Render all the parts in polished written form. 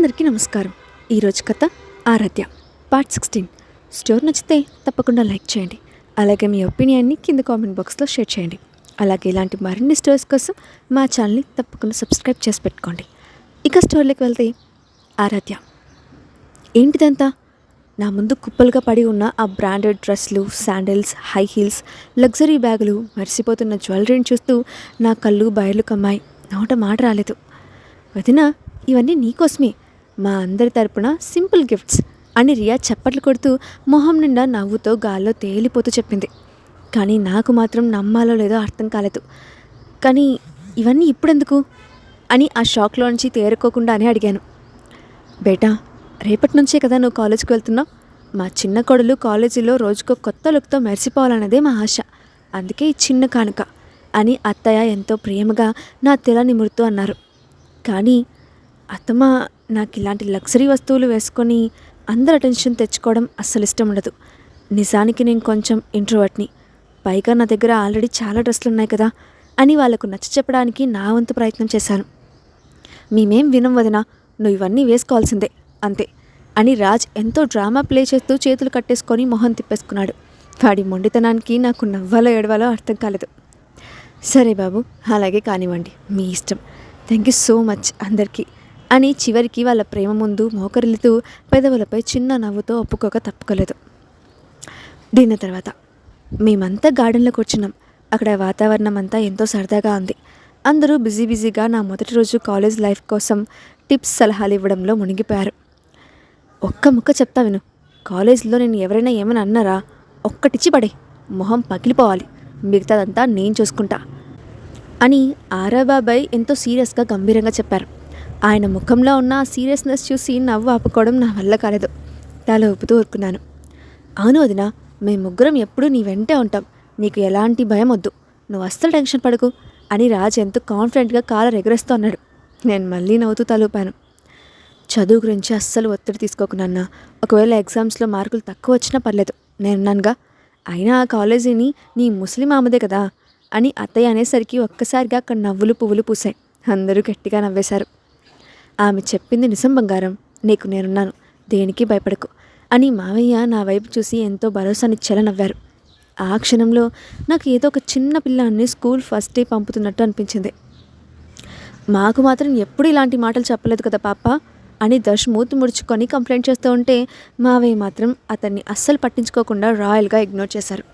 అందరికీ నమస్కారం. ఈరోజు కథ ఆరాధ్య పార్ట్ 16. స్టోరీ నచ్చితే తప్పకుండా లైక్ చేయండి. అలాగే మీ ఒపీనియన్ని కింద కామెంట్ బాక్స్లో షేర్ చేయండి. అలాగే ఇలాంటి మరిన్ని స్టోరీస్ కోసం మా ఛానల్ని తప్పకుండా సబ్స్క్రైబ్ చేసి పెట్టుకోండి. ఇక స్టోరీలోకి వెళ్తే, ఆరాధ్య. ఏంటిదంతా? నా ముందు కుప్పలుగా పడి ఉన్న ఆ బ్రాండెడ్ డ్రెస్లు, శాండిల్స్, హై హీల్స్, లగ్జరీ బ్యాగులు, మరిసిపోతున్న జ్యువెలరీని చూస్తూ నా కళ్ళు బయర్లు కమ్మాయి. నోట మాట రాలేదు. వదినా, ఇవన్నీ నీకోసమే, మా అందరి తరపున సింపుల్ గిఫ్ట్స్ అని రియా చప్పట్లు కొడుతూ మొహం నిండా నవ్వుతో గాల్లో తేలిపోతూ చెప్పింది. కానీ నాకు మాత్రం నమ్మాలో లేదో అర్థం కాలేదు. కానీ ఇవన్నీ ఇప్పుడెందుకు అని ఆ షాక్లో నుంచి తేరుకోకుండానే అడిగాను. బేటా, రేపటి నుంచే కదా నువ్వు కాలేజ్కి వెళ్తున్నావు. మా చిన్న కొడులు కాలేజీలో రోజుకో కొత్త లుక్తో మెరిసిపోవాలన్నదే మా ఆశ. అందుకే ఈ చిన్న కానుక అని అత్తయ్య ఎంతో ప్రేమగా నా తెల నిమురుతూ అన్నారు. కానీ అత్తమ్మ, నాకు ఇలాంటి లగ్జరీ వస్తువులు వేసుకొని అందరు అటెన్షన్ తెచ్చుకోవడం అస్సలు ఇష్టం ఉండదు. నిజానికి నేను కొంచెం ఇంట్రోవర్ట్ని. పైగా నా దగ్గర ఆల్రెడీ చాలా డ్రెస్సులు ఉన్నాయి కదా అని వాళ్లకు నచ్చ చెప్పడానికి నా వంతు ప్రయత్నం చేశాను. మేమేం వినం వదినా, నువ్వు ఇవన్నీ వేసుకోవాల్సిందే అంతే అని రాజ్ ఎంతో డ్రామా ప్లే చేస్తూ చేతులు కట్టేసుకొని మొహం తిప్పేసుకున్నాడు. వాడి మొండితనానికి నాకు నవ్వాలో ఏడవాలో అర్థం కాలేదు. సరే బాబు, అలాగే కానివ్వండి, మీ ఇష్టం. థ్యాంక్ యూ సో మచ్ అందరికీ అని చివరికి వాళ్ళ ప్రేమ ముందు మోకరిల్లుతూ పెదవులపై చిన్న నవ్వుతో ఒప్పుకోక తప్పుకోలేదు. డిన్నర్ తర్వాత మేమంతా గార్డెన్లో కూర్చున్నాం. అక్కడ వాతావరణం అంతా ఎంతో సరదాగా ఉంది. అందరూ బిజీగా నా మొదటి రోజు కాలేజ్ లైఫ్ కోసం టిప్స్, సలహాలు ఇవ్వడంలో మునిగిపోయారు. ఒక్క ముక్క చెప్తా విను. కాలేజ్లో నేను ఎవరైనా ఏమైనా అన్నారా, ఒక్కటిచ్చి పడే, మొహం పగిలిపోవాలి, మిగతాదంతా నేను చూసుకుంటా అని ఆరాబాబాయ్ ఎంతో సీరియస్గా గంభీరంగా చెప్పారు. ఆయన ముఖంలో ఉన్న ఆ సీరియస్నెస్ చూసి నవ్వు ఆపుకోవడం నా వల్ల కాలేదు. తల ఊపుతూ ఊరుకున్నాను. అవును వదినా, మేము ముగ్గురం ఎప్పుడూ నీ వెంటే ఉంటాం. నీకు ఎలాంటి భయం వద్దు, నువ్వు అస్సలు టెన్షన్ పడకు అని రాజ్ ఎంతో కాన్ఫిడెంట్గా కాలర్ ఎగరేస్తూ అన్నాడు. నేను మళ్ళీ నవ్వుతూ తలూపాను. చదువు గురించి అస్సలు ఒత్తిడి తీసుకోకున్నా. ఒకవేళ ఎగ్జామ్స్లో మార్కులు తక్కువ వచ్చినా పర్లేదు, నేనున్నానుగా. అయినా ఆ కాలేజీని నీ ముస్లిం ఆమెదే కదా అని అత్తయ్య అనేసరికి ఒక్కసారిగా అక్కడ నవ్వులు పువ్వులు పూసాయి. అందరూ గట్టిగా నవ్వేశారు. ఆమె చెప్పింది నిజం బంగారం, నీకు నేనున్నాను, దేనికి భయపడకు అని మావయ్య నా వైపు చూసి ఎంతో భరోసానిచ్చేలా నవ్వారు. ఆ క్షణంలో నాకు ఏదో ఒక చిన్న పిల్లాన్ని స్కూల్ ఫస్ట్ డే పంపుతున్నట్టు అనిపించింది. మాకు మాత్రం ఎప్పుడు ఇలాంటి మాటలు చెప్పలేదు కదా పాప అని దర్శ్ మూతి ముడుచుకొని కంప్లైంట్ చేస్తూ ఉంటే మావయ్య మాత్రం అతన్ని అస్సలు పట్టించుకోకుండా రాయల్గా ఇగ్నోర్ చేశారు.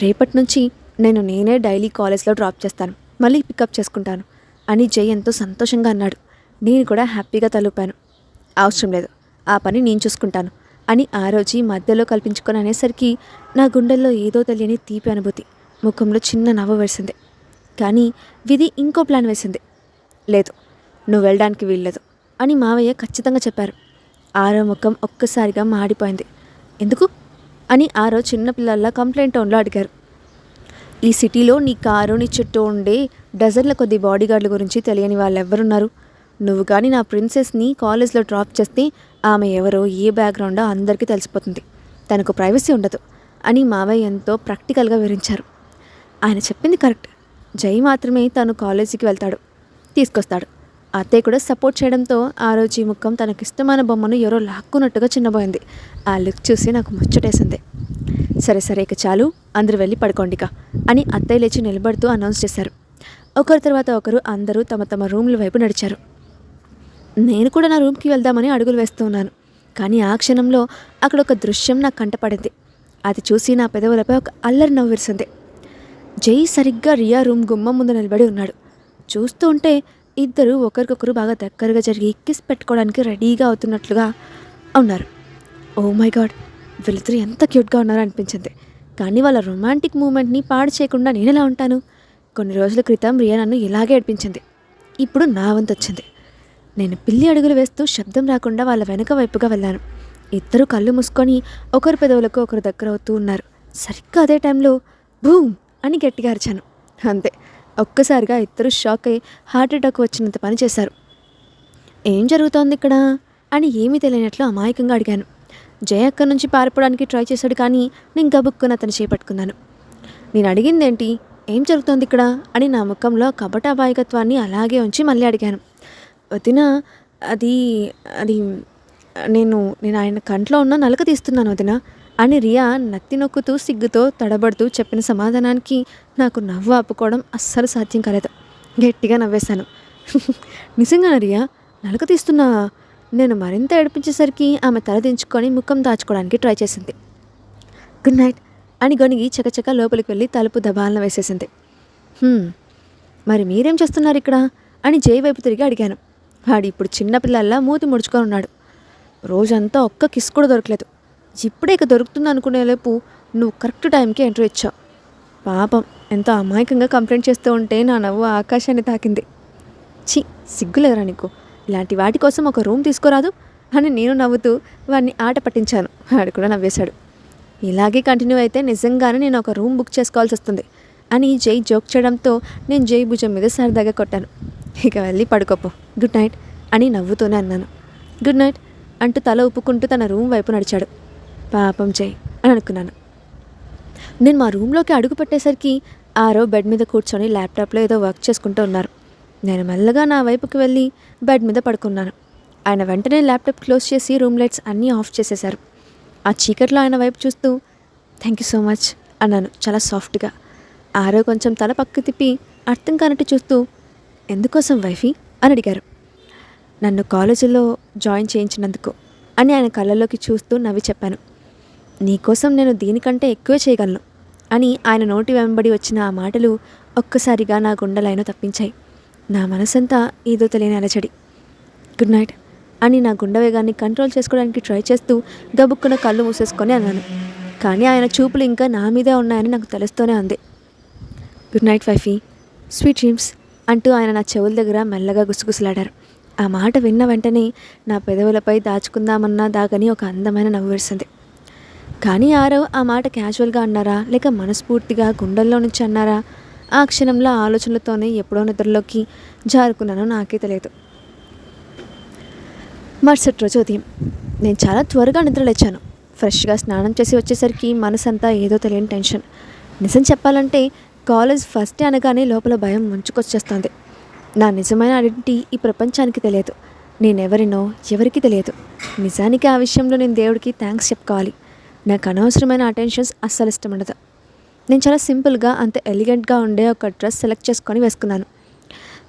రేపటి నుంచి నేనే డైలీ కాలేజ్లో డ్రాప్ చేస్తాను, మళ్ళీ పికప్ చేసుకుంటాను అని జై ఎంతో సంతోషంగా అన్నాడు. నేను కూడా హ్యాపీగా తలూపాను. అవసరం లేదు, ఆ పని నేను చూసుకుంటాను అని ఆ రోజు మధ్యలో కల్పించుకొని అనేసరికి నా గుండెల్లో ఏదో తెలియని తీపి అనుభూతి. ముఖంలో చిన్న నవ్వు వేసింది. కానీ విధి ఇంకో ప్లాన్ వేసింది. లేదు, నువ్వు వెళ్ళడానికి వీల్లేదు అని మావయ్య ఖచ్చితంగా చెప్పారు. ఆరో ముఖం ఒక్కసారిగా మాడిపోయింది. ఎందుకు అని ఆరో చిన్నపిల్లల్లా కంప్లైంట్ టోన్లో అడిగారు. ఈ సిటీలో నీ కారు, నీ చుట్టూ ఉండే డజన్ల కొద్ది బాడీగార్డుల గురించి తెలియని వాళ్ళు ఎవరున్నారు? నువ్వు కానీ నా ప్రిన్సెస్ని కాలేజ్లో డ్రాప్ చేస్తే ఆమె ఎవరో, ఏ బ్యాక్గ్రౌండో అందరికీ తెలిసిపోతుంది. తనకు ప్రైవసీ ఉండదు అని మావయ్య ఎంతో ప్రాక్టికల్గా వివరించారు. ఆయన చెప్పింది కరెక్ట్. జై మాత్రమే తను కాలేజీకి వెళ్తాడు, తీసుకొస్తాడు. అత్తయ్య కూడా సపోర్ట్ చేయడంతో ఆ రోజు ఈ ముఖం తనకిష్టమైన బొమ్మను ఎవరో లాక్కున్నట్టుగా చిన్నబోయింది. ఆ లుక్ చూసి నాకు ముచ్చటేసింది. సరే ఇక చాలు, అందరూ వెళ్ళి పడుకోండిక అని అత్తయ్య లేచి నిలబడుతూ అనౌన్స్ చేశారు. ఒకరి తర్వాత ఒకరు అందరూ తమ తమ రూమ్ల వైపు నడిచారు. నేను కూడా నా రూమ్కి వెళ్దామని అడుగులు వేస్తూ ఉన్నాను. కానీ ఆ క్షణంలో అక్కడ ఒక దృశ్యం నాకు కంటపడింది. అది చూసి నా పెదవులపై ఒక అల్లరి నవ్వు విరిసింది. జై సరిగ్గా రియా రూమ్ గుమ్మం ముందు నిలబడి ఉన్నాడు. చూస్తూ ఉంటే ఇద్దరు ఒకరికొకరు బాగా దగ్గరగా జరిగి కిస్ పెట్టుకోవడానికి రెడీగా అవుతున్నట్లుగా ఉన్నారు. ఓ మై గాడ్, వీళ్ళిద్దరూ ఎంత క్యూట్గా ఉన్నారో అనిపించింది. కానీ వాళ్ళ రొమాంటిక్ మూమెంట్ని పాడు చేయకుండా నేను ఎలా ఉంటాను? కొన్ని రోజుల క్రితం రియా నన్ను ఇలాగే ఏడిపించింది. ఇప్పుడు నా వంతు వచ్చింది. నేను పిల్లి అడుగులు వేస్తూ శబ్దం రాకుండా వాళ్ళ వెనక వైపుగా వెళ్ళాను. ఇద్దరు కళ్ళు మూసుకొని ఒకరి పెదవులకు ఒకరు దగ్గర అవుతూ ఉన్నారు. సరిగ్గా అదే టైంలో భూమ్ అని గట్టిగా అరిచాను. అంతే, ఒక్కసారిగా ఇద్దరు షాక్ అయి హార్ట్ అటాక్ వచ్చినంత పని చేశారు. ఏం జరుగుతోంది ఇక్కడ అని ఏమీ తెలియనట్లు అమాయకంగా అడిగాను. జయ అక్కడి నుంచి పారిపోవడానికి ట్రై చేశాడు. కానీ నేను గబుక్కుని అతను చేపట్టుకున్నాను. నేను అడిగిందేంటి, ఏం జరుగుతోంది ఇక్కడ అని నా ముఖంలో కపట అమాయకత్వాన్ని అలాగే ఉంచి మళ్ళీ అడిగాను. వదిన, అది అది నేను నేను ఆయన కంట్లో ఉన్న నలక తీస్తున్నాను వదిన అని రియా నత్తి నొక్కుతూ సిగ్గుతో తడబడుతూ చెప్పిన సమాధానానికి నాకు నవ్వు ఆపుకోవడం అస్సలు సాధ్యం కాలేదు. గట్టిగా నవ్వేశాను. నిజంగానా రియా? నలక తీస్తున్నావా? నేను మరింత ఏడిపించేసరికి ఆమె తల దించుకొని ముఖం దాచుకోవడానికి ట్రై చేసింది. గుడ్ నైట్ అని గొనిగి చకచక లోపలికి వెళ్ళి తలుపు దబాలన వేసేసింది. మరి మీరేం చేస్తున్నారు ఇక్కడ అని జై వైపు తిరిగి అడిగాను. వాడు ఇప్పుడు చిన్నపిల్లల్లా మూతి ముడుచుకొని ఉన్నాడు. రోజంతా ఒక్క కిస్ కూడా దొరకలేదు. ఇప్పుడే ఇక దొరుకుతుంది అనుకునేలోపు నువ్వు కరెక్ట్ టైంకి ఎంట్రీ ఇచ్చావు. పాపం ఎంతో అమాయకంగా కంప్లైంట్ చేస్తూ ఉంటే నా నవ్వు ఆకాశాన్ని తాకింది. ఛీ, సిగ్గులేరా నీకు? ఇలాంటి వాటి కోసం ఒక రూమ్ తీసుకోరాదు అని నేను నవ్వుతూ వాడిని ఆట పట్టించాను. వాడు కూడా నవ్వేశాడు. ఇలాగే కంటిన్యూ అయితే నిజంగానే నేను ఒక రూమ్ బుక్ చేసుకోవాల్సి వస్తుంది అని జై జోక్ చేయడంతో నేను జై భుజం మీద సరదాగా కొట్టాను. ఇక వెళ్ళి పడుకోపో, గుడ్ నైట్ అని నవ్వుతూనే అన్నాను. గుడ్ నైట్ అంటూ తల ఊపుకుంటూ తన రూమ్ వైపు నడిచాడు. పాపం జై అని అనుకున్నాను. నేను మా రూమ్లోకి అడుగు పెట్టేసరికి ఆరో బెడ్ మీద కూర్చొని ల్యాప్టాప్లో ఏదో వర్క్ చేసుకుంటూ ఉన్నారు. నేను మెల్లగా నా వైపుకి వెళ్ళి బెడ్ మీద పడుకున్నాను. ఆయన వెంటనే ల్యాప్టాప్ క్లోజ్ చేసి రూమ్ లైట్స్ అన్నీ ఆఫ్ చేసేశారు. ఆ చీకట్లో ఆయన వైపు చూస్తూ థ్యాంక్ యూ సో మచ్ అన్నాను చాలా సాఫ్ట్గా. ఆరో కొంచెం తల పక్క తిప్పి అర్థం కానట్టు చూస్తూ ఎందుకోసం వైఫీ అని అడిగారు. నన్ను కాలేజీలో జాయిన్ చేయించినందుకు అని ఆయన కళ్ళల్లోకి చూస్తూ నవ్వి చెప్పాను. నీకోసం నేను దీనికంటే ఎక్కువే చేయగలను అని ఆయన నోటి వెంబడి వచ్చిన ఆ మాటలు ఒక్కసారిగా నా గుండెలైన తప్పించాయి. నా మనసంతా ఏదో తెలియని అలచడి. గుడ్ నైట్ అని నా గుండె వేగాన్ని కంట్రోల్ చేసుకోవడానికి ట్రై చేస్తూ గబుక్కున కళ్ళు మూసేసుకొని అన్నాను. కానీ ఆయన చూపులు ఇంకా నా మీదే ఉన్నాయని నాకు తెలుస్తూనే ఉంది. Good night wifey, sweet dreams అంటూ ఆయన నా చెవుల దగ్గర మెల్లగా గుసగుసలాడారు. ఆ మాట విన్న వెంటనే నా పెదవులపై దాచుకుందామన్నా దాగని ఒక అందమైన నవ్వు వేసింది. కానీ ఆరవ్ ఆ మాట క్యాజువల్గా అన్నారా లేక మనస్ఫూర్తిగా గుండెల్లో నుంచి అన్నారా? ఆ క్షణంలో ఆలోచనలతోనే ఎప్పుడో నిద్రలోకి జారుకున్నానో నాకే తెలియదు. మరుసటి రోజు ఉదయం నేను చాలా త్వరగా నిద్రలేచాను. ఫ్రెష్గా స్నానం చేసి వచ్చేసరికి మనసంతా ఏదో తెలియని టెన్షన్. నిజం చెప్పాలంటే కాలేజ్ ఫస్ట్ డే అనగానే లోపల భయం ముంచుకొచ్చేస్తుంది. నా నిజమైన ఐడెంటిటీ ఈ ప్రపంచానికి తెలియదు. నేనెవరినో ఎవరికి తెలియదు. నిజానికి ఆ విషయంలో నేను దేవుడికి థ్యాంక్స్ చెప్పుకోవాలి. నాకు అనవసరమైన అటెన్షన్స్ అస్సలు ఇష్టం ఉండదు. నేను చాలా సింపుల్గా అంత ఎలిగెంట్గా ఉండే ఒక డ్రెస్ సెలెక్ట్ చేసుకొని వేసుకున్నాను.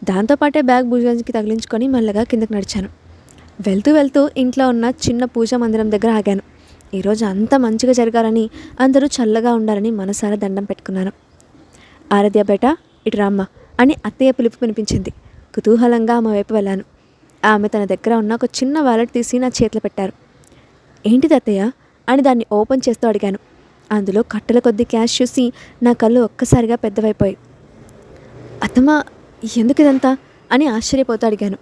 దాంతోపాటే బ్యాగ్ భుజానికి తగిలించుకొని మెల్లగా కిందకి నడిచాను. వెళ్తూ వెళ్తూ ఇంట్లో ఉన్న చిన్న పూజా మందిరం దగ్గర ఆగాను. ఈరోజు అంత మంచిగా జరగాలని, అందరూ చల్లగా ఉండాలని మనసారా దండం పెట్టుకున్నాను. ఆరాధ్య బేట ఇటు రామ్మ అని అత్తయ్య పిలుపు వినిపించింది. కుతూహలంగా ఆమె వైపు వెళ్ళాను. ఆమె తన దగ్గర ఉన్న ఒక చిన్న వాలెట్ తీసి నా చేతిలో పెట్టారు. ఏంటిది అత్తయ్య అని దాన్ని ఓపెన్ చేస్తూ అడిగాను. అందులో కట్టల కొద్ది క్యాష్ చూసి నా కళ్ళు ఒక్కసారిగా పెద్దవైపోయాయి. అత్తమ్మ ఎందుకు ఇదంతా అని ఆశ్చర్యపోతూ అడిగాను.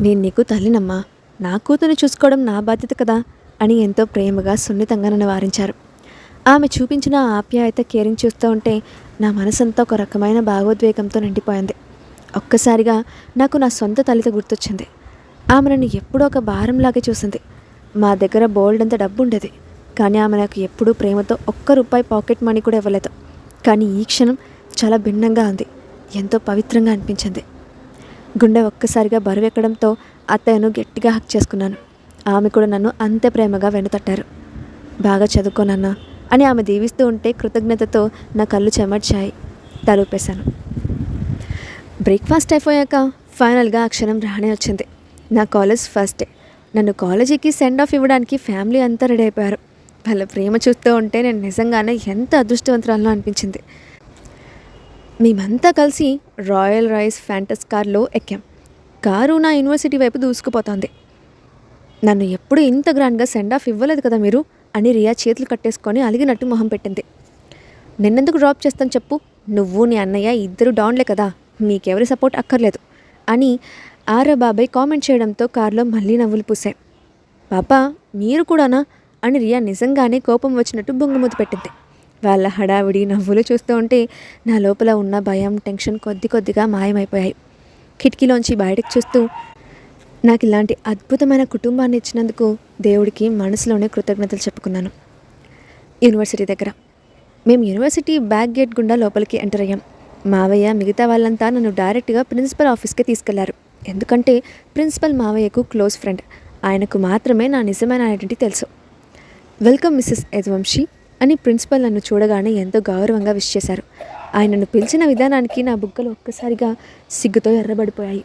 నేను నీకు తల్లినమ్మా, నా కూతుర్ని చూసుకోవడం నా బాధ్యత కదా అని ఎంతో ప్రేమగా సున్నితంగా నన్ను వారించారు. ఆమె చూపించిన ఆప్యాయత కేరింగ్ చూస్తూ ఉంటే నా మనసంతా ఒక రకమైన భావోద్వేగంతో నిండిపోయింది. ఒక్కసారిగా నాకు నా సొంత తల్లితో గుర్తొచ్చింది. ఆమె నన్ను ఎప్పుడూ ఒక భారంలాగే చూసింది. మా దగ్గర బోల్డ్ అంత డబ్బు ఉండేది, కానీ ఆమె నాకు ఎప్పుడూ ప్రేమతో ₹1 పాకెట్ మనీ కూడా ఇవ్వలేదు. కానీ ఈ క్షణం చాలా భిన్నంగా ఉంది. ఎంతో పవిత్రంగా అనిపించింది. గుండె ఒక్కసారిగా బరువెక్కడంతో అత్తయ్యను గట్టిగా హక్ చేసుకున్నాను. ఆమె కూడా నన్ను అంతే ప్రేమగా వెనుతట్టారు. బాగా చదువుకోనన్నా అని ఆమె దీవిస్తూ ఉంటే కృతజ్ఞతతో నా కళ్ళు చెమర్చాయి. తలూపేశాను. బ్రేక్ఫాస్ట్ అయిపోయాక ఫైనల్గా ఆ క్షణం రానే వచ్చింది. నా కాలేజ్ ఫస్ట్ డే. నన్ను కాలేజీకి సెండ్ ఆఫ్ ఇవ్వడానికి ఫ్యామిలీ అంతా రెడీ అయిపోయారు. వాళ్ళ ప్రేమ చూస్తూ ఉంటే నేను నిజంగానే ఎంత అదృష్టవంతురాలో అనిపించింది. మేమంతా కలిసి రాయల్ రైస్ ఫ్యాంటస్ కార్లో ఎక్కాం. కారు నా యూనివర్సిటీ వైపు దూసుకుపోతోంది. నన్ను ఎప్పుడు ఇంత గ్రాండ్గా సెండ్ ఆఫ్ ఇవ్వలేదు కదా మీరు అని రియా చేతులు కట్టేసుకొని అలిగినట్టు మొహం పెట్టింది. నిన్నెందుకు డ్రాప్ చేస్తాను చెప్పు? నువ్వు నీ అన్నయ్య ఇద్దరు డౌన్లే కదా, మీకెవరి సపోర్ట్ అక్కర్లేదు అని ఆరా బాబాయ్ కామెంట్ చేయడంతో కారులో మళ్ళీ నవ్వులు పూసాయి. పాపా మీరు కూడానా అని రియా నిజంగానే కోపం వచ్చినట్టు బొంగుమూతి పెట్టింది. వాళ్ళ హడావిడి నవ్వులు చూస్తూ ఉంటే నా లోపల ఉన్న భయం, టెన్షన్ కొద్దిగా మాయమైపోయాయి. కిటికీలోంచి బయటకు చూస్తూ నాకు ఇలాంటి అద్భుతమైన కుటుంబాన్ని ఇచ్చినందుకు దేవుడికి మనసులోనే కృతజ్ఞతలు చెప్పుకున్నాను. యూనివర్సిటీ దగ్గర మేము యూనివర్సిటీ బ్యాక్ గేట్ గుండా లోపలికి ఎంటర్ అయ్యాం. మావయ్య మిగతా వాళ్ళంతా నన్ను డైరెక్ట్గా ప్రిన్సిపల్ ఆఫీస్కి తీసుకెళ్లారు. ఎందుకంటే ప్రిన్సిపల్ మావయ్యకు క్లోజ్ ఫ్రెండ్. ఆయనకు మాత్రమే నా నిజమైన ఐడెంటిటీ తెలుసు. వెల్కమ్ మిస్సెస్ యదువంశీ అని ప్రిన్సిపల్ నన్ను చూడగానే ఎంతో గౌరవంగా విష్ చేశారు. ఆయనను పిలిచిన విధానానికి నా బుగ్గలు ఒక్కసారిగా సిగ్గుతో ఎర్రబడిపోయాయి.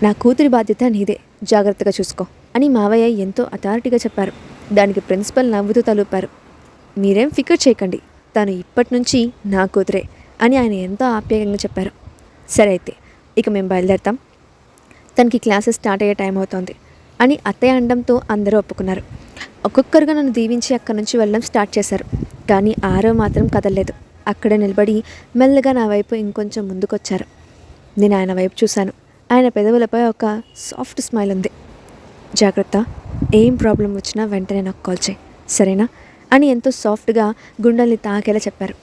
నా కూతురి బాధ్యత నీదే, జాగ్రత్తగా చూసుకో అని మావయ్య ఎంతో అథారిటీగా చెప్పారు. దానికి ప్రిన్సిపల్ నవ్వుతూ తలూపారు. మీరేం ఫికర్ చేయకండి, తను ఇప్పటి నుంచి నా కూతురే అని ఆయన ఎంతో ఆప్యాయంగా చెప్పారు. సరే అయితే ఇక మేము బయలుదేరతాం, తనకి క్లాసెస్ స్టార్ట్ అయ్యే టైం అవుతోంది అని అత్తయ్య అనడంతో అందరూ ఒప్పుకున్నారు. ఒక్కొక్కరుగా నన్ను దీవించి అక్కడి నుంచి వెళ్ళడం స్టార్ట్ చేశారు. కానీ ఆరో మాత్రం కదలలేదు. అక్కడే నిలబడి మెల్లగా నా వైపు ఇంకొంచెం ముందుకొచ్చారు. నేను ఆయన వైపు చూశాను. ఆయన పెదవులపై ఒక సాఫ్ట్ స్మైల్ ఉంది. జాగ్రత్త, ఏం ప్రాబ్లం వచ్చినా వెంటనే నాకు కాల్ చేయి, సరేనా అని ఎంతో సాఫ్ట్గా గుండెల్ని తాకేలా చెప్పారు.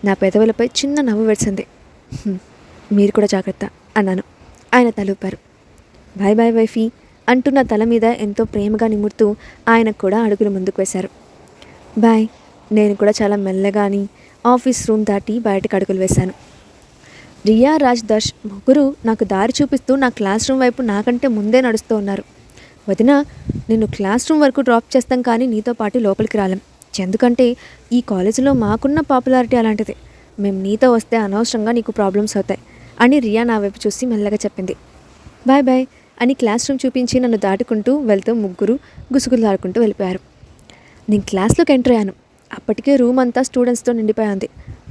నా పెదవులపై చిన్న నవ్వు వెలిసింది. మీరు కూడా జాగ్రత్త అన్నాను. ఆయన తలూపారు. బాయ్ బాయ్ వైఫీ అంటూ నా తల మీద ఎంతో ప్రేమగా నిమురుతూ ఆయన కూడా అడుగులు ముందుకు వేశారు. బాయ్. నేను కూడా చాలా మెల్లగాని ఆఫీస్ రూమ్ దాటి బయటకు అడుగులు వేశాను. రియా, రాజ్, దర్శ్ ముగ్గురు నాకు దారి చూపిస్తూ నా క్లాస్ రూమ్ వైపు నాకంటే ముందే నడుస్తూ ఉన్నారు. వదిన, నేను క్లాస్ రూమ్ వరకు డ్రాప్ చేస్తాం కానీ నీతో పాటు లోపలికి రాలేం. ఎందుకంటే ఈ కాలేజీలో మాకున్న పాపులారిటీ అలాంటిది. మేము నీతో వస్తే అనవసరంగా నీకు ప్రాబ్లమ్స్ అవుతాయి అని రియా నా వైపు చూసి మెల్లగా చెప్పింది. బాయ్ బాయ్ అని క్లాస్ రూమ్ చూపించి నన్ను దాటుకుంటూ వెళ్తూ ముగ్గురు గుసగులాడుకుంటూ వెళ్ళిపోయారు. నేను క్లాస్లోకి ఎంటర్ అయ్యాను. అప్పటికే రూమ్ అంతా స్టూడెంట్స్తో నిండిపోయింది.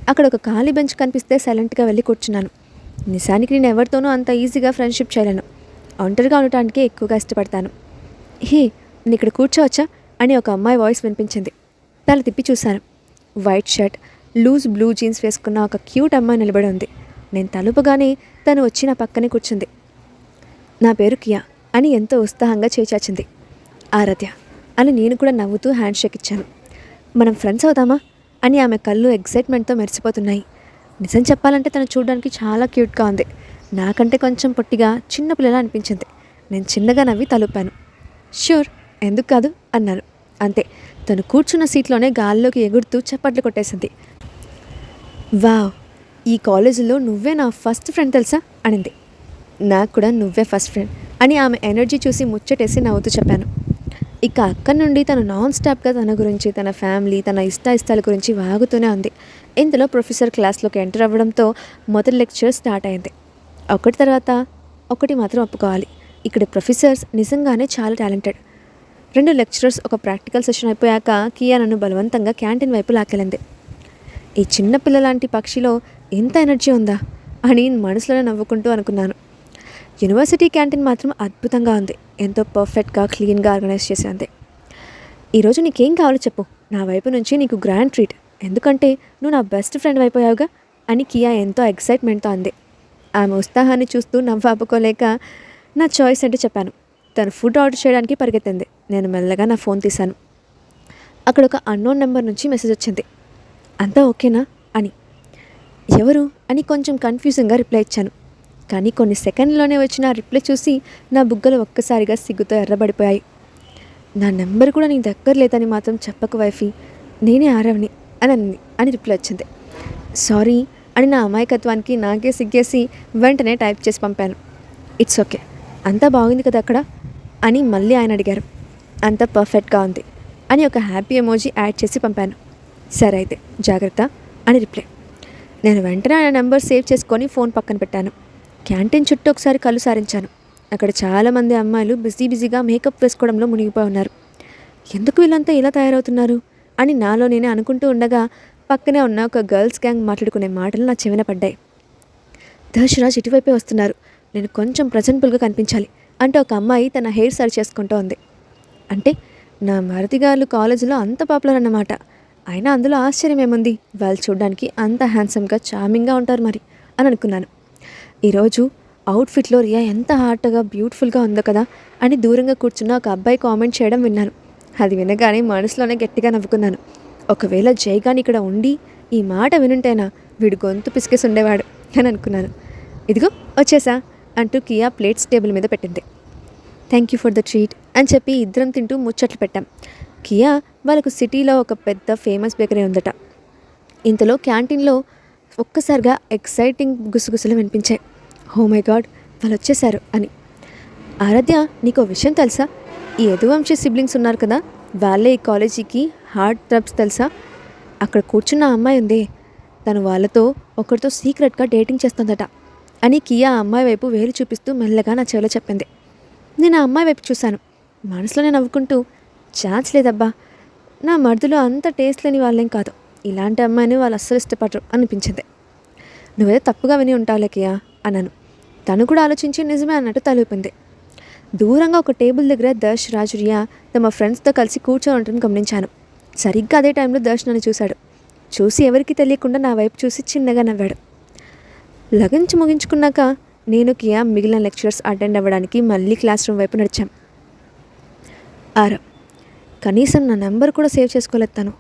అక్కడ ఒక ఖాళీ బెంచ్ కనిపిస్తే సైలెంట్గా వెళ్ళి కూర్చున్నాను. నిజానికి నేను ఎవరితోనూ అంత ఈజీగా ఫ్రెండ్షిప్ చేయలేను. ఒంటరిగా ఉండటానికే ఎక్కువగా ఇష్టపడతాను. హే, నేను ఇక్కడ కూర్చోవచ్చా అని ఒక అమ్మాయి వాయిస్ వినిపించింది. తల తిప్పి చూశాను. White shirt, loose blue jeans వేసుకున్న ఒక క్యూట్ అమ్మాయి నిలబడి ఉంది. నేను తలుపుగానే తను వచ్చి నా పక్కనే కూర్చుంది. నా పేరు కియా అని ఎంతో ఉత్సాహంగా చేచాచింది. ఆరాధ్య అని నేను కూడా నవ్వుతూ హ్యాండ్ షేక్ ఇచ్చాను. మనం ఫ్రెండ్స్ అవుదామా అని ఆమె కళ్ళు ఎక్సైట్మెంట్తో మెరిసిపోతున్నాయి. నిజం చెప్పాలంటే తను చూడడానికి చాలా క్యూట్గా ఉంది. నాకంటే కొంచెం పొట్టిగా చిన్న పిల్లలా అనిపించింది. నేను చిన్నగా నవ్వి తలుపాను. ష్యూర్, ఎందుకు కాదు అన్నాను. అంతే, తను కూర్చున్న సీట్లోనే గాల్లోకి ఎగురుతూ చప్పట్లు కొట్టేసింది. వావ్, ఈ కాలేజీలో నువ్వే నా ఫస్ట్ ఫ్రెండ్ తెలుసా అనింది. నాకు కూడా నువ్వే ఫస్ట్ ఫ్రెండ్ అని ఆమె ఎనర్జీ చూసి ముచ్చటేసి నవ్వుతూ చెప్పాను. ఇక అక్కడి నుండి తను నాన్ స్టాప్గా తన గురించి, తన ఫ్యామిలీ, తన ఇష్టాయిష్టాల గురించి వాగుతూనే ఉంది. ఇంతలో ప్రొఫెసర్ క్లాస్లోకి ఎంటర్ అవ్వడంతో మొదటి లెక్చర్ స్టార్ట్ అయింది. ఒకటి తర్వాత ఒకటి మాత్రం ఒప్పుకోవాలి, ఇక్కడ ప్రొఫెసర్స్ నిజంగానే చాలా టాలెంటెడ్. 2 లెక్చరర్స్ ఒక ప్రాక్టికల్ సెషన్ అయిపోయాక కియా నన్ను బలవంతంగా క్యాంటీన్ వైపు లాకెళ్ళింది. ఈ చిన్నపిల్ల లాంటి పక్షిలో ఎంత ఎనర్జీ ఉందా అని మనసులోనే నవ్వుకుంటూ అనుకున్నాను. యూనివర్సిటీ క్యాంటీన్ మాత్రం అద్భుతంగా ఉంది. ఎంతో పర్ఫెక్ట్గా, క్లీన్గా ఆర్గనైజ్ చేసి ఉంది. ఈరోజు నీకేం కావాలో చెప్పు, నా వైపు నుంచి నీకు గ్రాండ్ ట్రీట్, ఎందుకంటే నువ్వు నా బెస్ట్ ఫ్రెండ్ అయిపోయావుగా అని కియా ఎంతో ఎక్సైట్మెంట్తో అంది. ఆమె ఉత్సాహాన్ని చూస్తూ నవ్వు ఆపుకోలేక నా చాయిస్ అంటే చెప్పాను. తను ఫుడ్ ఆర్డర్ చేయడానికి పరిగెత్తింది. నేను మెల్లగా నా ఫోన్ తీశాను. అక్కడ ఒక అన్నోన్ నెంబర్ నుంచి మెసేజ్ వచ్చింది. అంతా ఓకేనా అని. ఎవరు అని కొంచెం కన్ఫ్యూజింగ్గా రిప్లై ఇచ్చాను. కానీ కొన్ని సెకండ్లోనే వచ్చిన రిప్లై చూసి నా బుగ్గలు ఒక్కసారిగా సిగ్గుతో ఎర్రబడిపోయాయి. నా నెంబర్ కూడా నీ దగ్గర లేదని మాత్రం చెప్పకు వైఫీ, నేనే ఆరవ్ని అని రిప్లై వచ్చింది. సారీ అని నా అమాయకత్వానికి నాకే సిగ్గేసి వెంటనే టైప్ చేసి పంపాను. ఇట్స్ ఓకే, అంతా బాగుంది కదా అక్కడ అని మళ్ళీ ఆయన అడిగారు. అంతా పర్ఫెక్ట్గా ఉంది అని ఒక హ్యాపీ ఎమోజీ యాడ్ చేసి పంపాను. సరే అయితే జాగ్రత్త అని రిప్లై. నేను వెంటనే ఆయన నెంబర్ సేవ్ చేసుకొని ఫోన్ పక్కన పెట్టాను. క్యాంటీన్ చుట్టూ ఒకసారి కళ్ళు సారించాను. అక్కడ చాలామంది అమ్మాయిలు బిజీగా మేకప్ వేసుకోవడంలో మునిగిపోయి ఉన్నారు. ఎందుకు వీళ్ళంతా ఇలా తయారవుతున్నారు అని నాలో నేనే అనుకుంటూ ఉండగా పక్కనే ఉన్న ఒక గర్ల్స్ గ్యాంగ్ మాట్లాడుకునే మాటలు నా చెవిన పడ్డాయి. దర్శరాజ్ ఇటువైపే వస్తున్నారు, నేను కొంచెం ప్రజెంటబుల్గా కనిపించాలి అంటే ఒక అమ్మాయి తన హెయిర్ సరి చేసుకుంటూ ఉంది. అంటే నా మరదిగారు కాలేజీలో అంత పాపులర్ అన్నమాట. అయినా అందులో ఆశ్చర్యం ఏముంది, వాళ్ళు చూడడానికి అంత హ్యాండ్సమ్గా, చార్మింగ్గా ఉంటారు మరి అని అనుకున్నాను. ఈరోజు అవుట్ఫిట్లో రియా ఎంత హార్ట్గా, బ్యూటిఫుల్గా ఉందో కదా అని దూరంగా కూర్చున్న ఒక అబ్బాయి కామెంట్ చేయడం విన్నాను. అది వినగానే మనసులోనే గట్టిగా నవ్వుకున్నాను. ఒకవేళ జైగాని ఇక్కడ ఉండి ఈ మాట వినుంటేనా వీడు గొంతు పిసికేసి ఉండేవాడు అని అనుకున్నాను. ఇదిగో వచ్చేసా అంటూ కియా ప్లేట్స్ టేబుల్ మీద పెట్టింది. Thank you for the treat అని చెప్పి ఇద్దరం తింటూ ముచ్చట్లు పెట్టాం. కియా వాళ్ళకు సిటీలో ఒక పెద్ద ఫేమస్ బేకరీ ఉందట. ఇంతలో క్యాంటీన్లో ఒక్కసారిగా ఎక్సైటింగ్ గుసగుసలు వినిపించాయి. ఓ మై గాడ్, వాళ్ళు వచ్చేసారు అని. ఆరాధ్య, నీకో విషయం తెలుసా? ఈ యదువంశీ సిబ్లింగ్స్ ఉన్నారు కదా, వాళ్ళే ఈ కాలేజీకి హార్ట్ థ్రబ్స్ తెలుసా? అక్కడ కూర్చున్న అమ్మాయి ఉందే, తను వాళ్ళతో ఒకరితో సీక్రెట్గా డేటింగ్ చేస్తుందట అని కియా ఆ అమ్మాయి వైపు వేలు చూపిస్తూ మెల్లగా నా చెవిలో చెప్పింది. నేను ఆ అమ్మాయి వైపు చూశాను. మనసులోనే నవ్వుకుంటూ, ఛాన్స్ లేదబ్బా, నా మరుదులో అంత టేస్ట్ లేని వాళ్ళేం కాదు, ఇలాంటి అమ్మాయిని వాళ్ళు అస్సలు ఇష్టపడరు అనిపించింది. నువ్వేదో తప్పుగా విని ఉంటావులే కియా అన్నాను. తను కూడా ఆలోచించి నిజమే అన్నట్టు తలూపింది. దూరంగా ఒక టేబుల్ దగ్గర దర్శ్, రాజు, రియా తమ ఫ్రెండ్స్తో కలిసి కూర్చొని ఉండటం గమనించాను. సరిగ్గా అదే టైంలో దర్శ్ నన్ను చూశాడు. చూసి ఎవరికీ తెలియకుండా నా వైపు చూసి చిన్నగా నవ్వాడు. లగంచి ముగించుకున్నాక నేను కియా మిగిలిన లెక్చరర్స్ అటెండ్ అవ్వడానికి మళ్ళీ క్లాస్ రూమ్ వైపు నడిచాం. కనీసం నా నెంబర్ కూడా సేవ్ చేసుకోలేదు తను.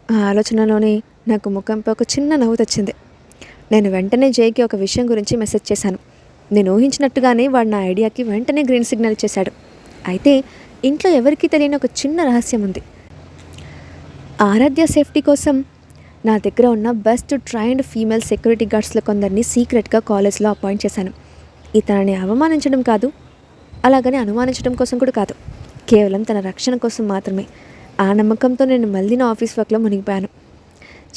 ఆ ఆలోచనలోనే నాకు ముఖంపై ఒక చిన్న నవ్వు తెచ్చింది. నేను వెంటనే జైకి ఒక విషయం గురించి మెసేజ్ చేశాను. నేను ఊహించినట్టుగానే వాడు నా ఐడియాకి వెంటనే గ్రీన్ సిగ్నల్ ఇచ్చేశాడు. అయితే ఇంట్లో ఎవరికీ తెలియని ఒక చిన్న రహస్యం ఉంది. ఆరాధ్య సేఫ్టీ కోసం నా దగ్గర ఉన్న బెస్ట్ ట్రైన్డ్ ఫీమేల్ సెక్యూరిటీ గార్డ్స్లో కొందరిని సీక్రెట్గా కాలేజ్లో అపాయింట్ చేశాను. ఇతనిని అవమానించడం కాదు, అలాగని అనుమానించడం కోసం కూడా కాదు, కేవలం తన రక్షణ కోసం మాత్రమే. ఆ నమ్మకంతో నేను మళ్ళీ నా ఆఫీస్ వర్క్లో మునిగిపోయాను.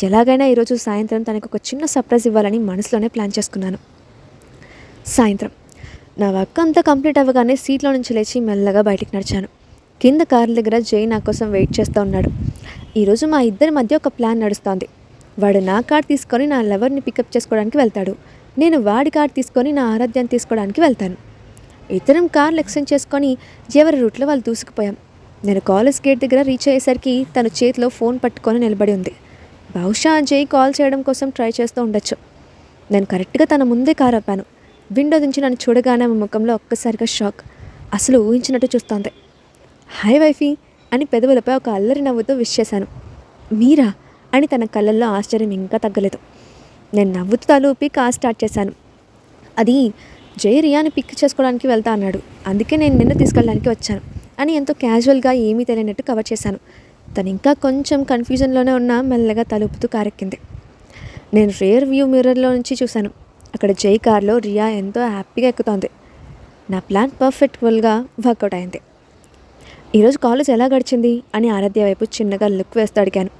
ఎలాగైనా ఈరోజు సాయంత్రం తనకు ఒక చిన్న సర్ప్రైజ్ ఇవ్వాలని మనసులోనే ప్లాన్ చేసుకున్నాను. సాయంత్రం నా వర్క్ అంతా కంప్లీట్ అవ్వగానే సీట్లో నుంచి లేచి మెల్లగా బయటికి నడిచాను. కింద కార్ల దగ్గర జై నా కోసం వెయిట్ చేస్తూ ఉన్నాడు. ఈరోజు మా ఇద్దరి మధ్య ఒక ప్లాన్ నడుస్తోంది. వాడు నా కార్ తీసుకొని నా లవర్ని పికప్ చేసుకోవడానికి వెళ్తాడు. నేను వాడి కార్ తీసుకొని నా ఆరాధ్యాన్ని తీసుకోవడానికి వెళ్తాను. ఇద్దరం కార్లు ఎక్స్చేంజ్ చేసుకొని ఎవరి రూట్లో వాళ్ళు దూసుకుపోయాం. నేను కాలేజ్ గేట్ దగ్గర రీచ్ అయ్యేసరికి తను చేతిలో ఫోన్ పట్టుకొని నిలబడి ఉంది. బహుశా జై కాల్ చేయడం కోసం ట్రై చేస్తూ ఉండొచ్చు. నేను కరెక్ట్గా తన ముందే కార్ ఆపాను. విండో నుంచి నన్ను చూడగానే ఆమె ముఖంలో ఒక్కసారిగా షాక్. అసలు ఊహించినట్టు చూస్తోంది. హాయ్ వైఫీ అని పెదవులపై ఒక అల్లరి నవ్వుతూ విష్ చేశాను. మీరా అని తన కళ్ళల్లో ఆశ్చర్యం ఇంకా తగ్గలేదు. నేను నవ్వుతూ తలూపి కార్ స్టార్ట్ చేశాను. అది జై రియాని పిక్ చేసుకోవడానికి వెళ్తా అన్నాడు, అందుకే నేను నిన్ను తీసుకెళ్ళడానికి వచ్చాను అని ఎంతో క్యాజువల్గా ఏమీ తెలియనట్టు కవర్ చేశాను. తను ఇంకా కొంచెం కన్ఫ్యూజన్లోనే ఉన్న మెల్లగా తలుపుతూ కారెక్కింది. నేను రేర్ వ్యూ మిర్రర్లో నుంచి చూశాను. అక్కడ జై కార్లో రియా ఎంతో హ్యాపీగా ఎక్కుతోంది. నా ప్లాన్ పర్ఫెక్ట్ఫుల్గా వర్కౌట్ అయింది. ఈరోజు కాలేజ్ ఎలా గడిచింది అని ఆరాధ్య వైపు చిన్నగా లుక్ వేస్తూ అడిగాను.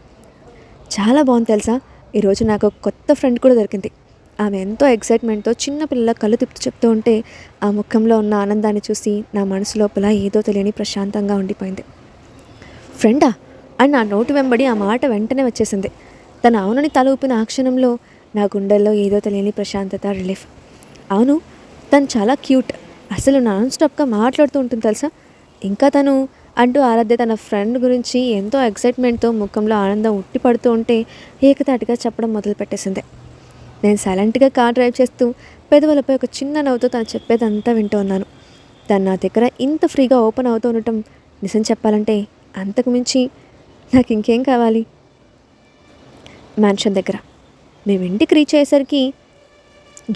చాలా బాగుంది తెలుసా, ఈరోజు నాకు కొత్త ఫ్రెండ్ కూడా దొరికింది. ఆమె ఎంతో ఎక్సైట్మెంట్తో చిన్నపిల్లల కళ్ళు తిప్పుతూ చెప్తూ ఉంటే ఆ ముఖంలో ఉన్న ఆనందాన్ని చూసి నా మనసు లోపల ఏదో తెలియని ప్రశాంతంగా ఉండిపోయింది. ఫ్రెండా అని నా నోటి వెంబడి ఆ మాట వెంటనే వచ్చేసింది. తన అవునని తల ఊపిన ఆ క్షణంలో నా గుండెల్లో ఏదో తెలియని ప్రశాంతత, రిలీఫ్. అవును, తను చాలా క్యూట్, అసలు నాన్ స్టాప్గా మాట్లాడుతూ ఉంటుంది తెలుసా. ఇంకా తను అంటూ ఆరాధ్య తన ఫ్రెండ్ గురించి ఎంతో ఎక్సైట్మెంట్తో ముఖంలో ఆనందం ఉట్టిపడుతూ ఉంటే ఏకతాటిగా చెప్పడం మొదలుపెట్టేసింది. నేను సైలెంట్గా కార్ డ్రైవ్ చేస్తూ పెదవులపై ఒక చిన్న నవ్వుతో తను చెప్పేదంతా వింటూ ఉన్నాను. తను నా దగ్గర ఇంత ఫ్రీగా ఓపెన్ అవుతూ ఉండటం, నిజం చెప్పాలంటే అంతకు మించి నాకు ఇంకేం కావాలి. మ్యాన్షన్ దగ్గర మేము ఇంటికి రీచ్ అయ్యేసరికి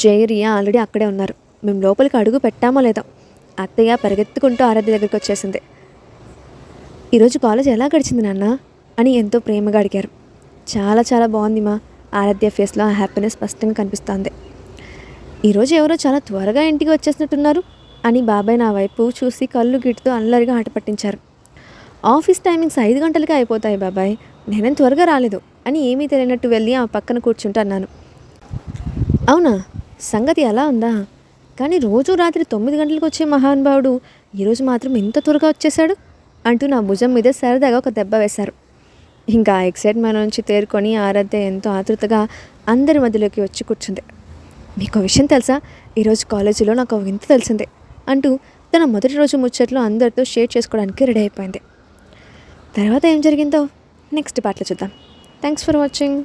జై, రియా ఆల్రెడీ అక్కడే ఉన్నారు. మేము లోపలికి అడుగు పెట్టామో లేదో అత్తయ్య పరిగెత్తుకుంటూ ఆరాధ్య దగ్గరికి వచ్చేసింది. ఈరోజు కాలేజ్ ఎలా గడిచింది నాన్న అని ఎంతో ప్రేమగా అడిగారు. చాలా చాలా బాగుంది మా. ఆరాధ్య ఫేస్లో ఆ హ్యాపీనెస్ స్పష్టంగా కనిపిస్తోంది. ఈరోజు ఎవరో చాలా త్వరగా ఇంటికి వచ్చేసినట్టున్నారు అని బాబాయ్ నా వైపు చూసి కళ్ళు గిట్టుతూ అల్లరిగా ఆట పట్టించారు. ఆఫీస్ టైమింగ్స్ 5 గంటలకే అయిపోతాయి బాబాయ్, నేనేం త్వరగా రాలేదు అని ఏమీ తెలియనట్టు వెళ్ళి ఆ పక్కన కూర్చుంటూ అన్నాను. అవునా, సంగతి అలా ఉందా? కానీ రోజు రాత్రి 9 గంటలకు వచ్చే మహానుభావుడు ఈరోజు మాత్రం ఎంత త్వరగా వచ్చేసాడు అంటూ నా భుజం మీద సరదాగా ఒక దెబ్బ వేశారు. ఇంకా ఎక్సైట్మెంట్ నుంచి తేరుకొని ఆరాధ్య ఎంతో ఆతృతగా అందరి మధ్యలోకి వచ్చి కూర్చుంది. మీకు విషయం తెలుసా, ఈరోజు కాలేజీలో నాకు వింత తెలిసిందే అంటూ తన మొదటి రోజు ముచ్చట్లో అందరితో షేర్ చేసుకోవడానికి రెడీ అయిపోయింది. తర్వాత ఏం జరిగిందో నెక్స్ట్ పార్ట్లో చూద్దాం. Thanks for watching.